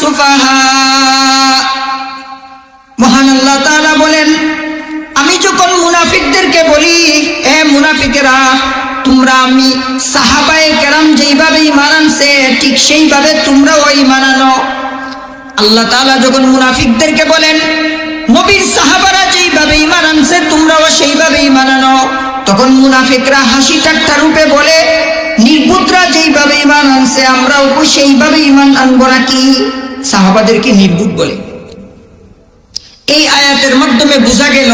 সুফাহা। মহান আল্লাহ তাআলা বলেন, আমি যখন মুনাফিকদেরকে বলি, এ মুনাফিকেরা, তোমরা আমি সাহাবায়ে কেরাম যেইভাবে ঈমান আনছে ঠিক সেইভাবে তোমরাও ঈমান আনো। আল্লাহ তাআলা যখন মুনাফিকদেরকে বলেন, নবীর সাহাবারা যেইভাবে ঈমান আনছে তোমরাও সেইভাবে ঈমান আনো, তখন মুনাফিকরা হাসি ঠাট্টা রূপে বলে, নির্বুদরা যেইভাবে ঈমান আনছে আমরাও সেইভাবে ঈমান আনবো নাকি? সাহাবাদেরকে নির্বুদ বলে। এই আয়াতের মাধ্যমে বোঝা গেল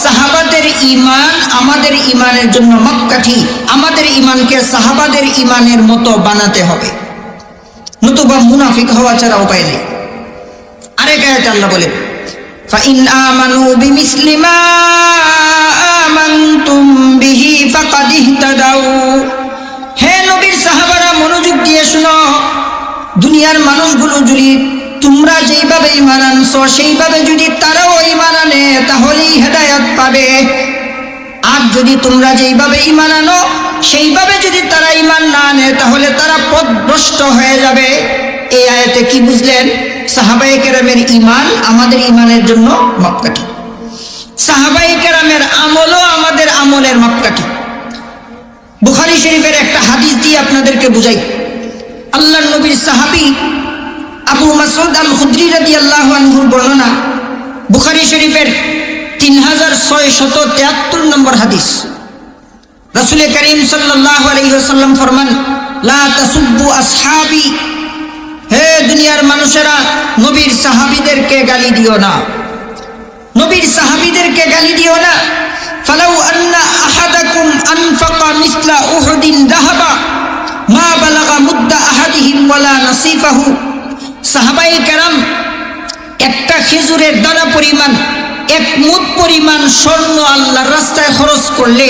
সাহাবাদের ঈমান আমাদের ঈমানের জন্য মাপকাঠি। আমাদের ঈমানকে সাহাবাদের ঈমানের মতো বানাতে হবে, নতুবা মুনাফিক হওয়া ছাড়া উপায় নেই। আরেক আয়াতে আল্লাহ বলেন, ফাইন আমানু বিমিসলি মা আমানতুম বিহি ফাকাদ ইহতাদাউ। হে নবীর সাহাবারা, মনোযোগ দিয়ে শুনো, দুনিয়ার মানুষগুলো যদি তোমরা যেইভাবে ঈমান আনছো সেইভাবে যদি তারাও ঈমান আনে তাহলেই হেদায়েত পাবে। আর যদি তোমরা যেইভাবে ঈমান আনো সেইভাবে যদি তারা ঈমান না আনে তাহলে তারা পথভ্রষ্ট হয়ে যাবে। এই আয়াতে কি বুঝলেন? সাহাবায়ে কেরামের ঈমান আমাদের ঈমানের জন্য মাপকাঠি, সাহাবায়ে কেরামের আমলও আমাদের আমলের মাপকাঠি। বুখারী শরীফের একটা হাদিস দিয়ে আপনাদেরকে বুঝাই। আল্লাহর নবীর সাহাবী আবু মাসউদ আল খুদরি রাদিয়াল্লাহু আনহুর বর্ণনা, বুখারী শরীফের 3673 নম্বর হাদিস। রাসূল করিম সাল্লাল্লাহু আলাইহি ওয়াসাল্লাম ফরমান, লা তাসুব্বু আসহাবি। হে দুনিয়ার মানুষেরা, নবীর সাহাবীদেরকে গালি দিও না, নবীর সাহাবীদেরকে গালি দিও না। ফালাউ আন্না আহাদাকুম আনফাকা মিসলা উহুদিন যাহাবা মা বালাগা মুদ্দা আহাদিহিম ওয়ালা নাসিফাহু। সাহাবায়ে কেরাম একটা খেজুরের দানা পরিমাণ, এক মুদ পরিমাণ স্বর্ণ আল্লাহর রাস্তায় খরচ করলে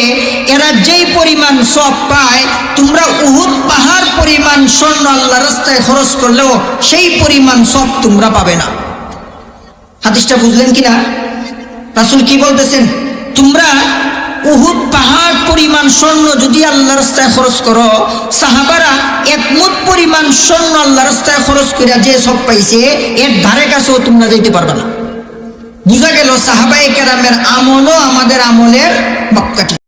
এরা যেই পরিমাণ সওয়াব পায়, তোমরা উহুদ পাহাড় পরিমাণ স্বর্ণ আল্লাহর রাস্তায় খরচ করলেও সেই পরিমাণ সওয়াব তোমরা পাবে না। হাদিসটা বুঝলেন কিনা? রাসূল কি বলতেছেন? তোমরা উহুদ পাহাড় পরিমাণ স্বর্ণ যদি আল্লাহর রাস্তায় খরচ করো, সাহাবারা এক মুদ পরিমাণ স্বর্ণ আল্লাহর রাস্তায় খরচ করে যে সব পাইছে এর ধারে কাছেও তোমরা যাইতে পারবে না। বুঝা গেল সাহাবায়ে কেরামের আমলও আমাদের আমলের মাপকাঠি।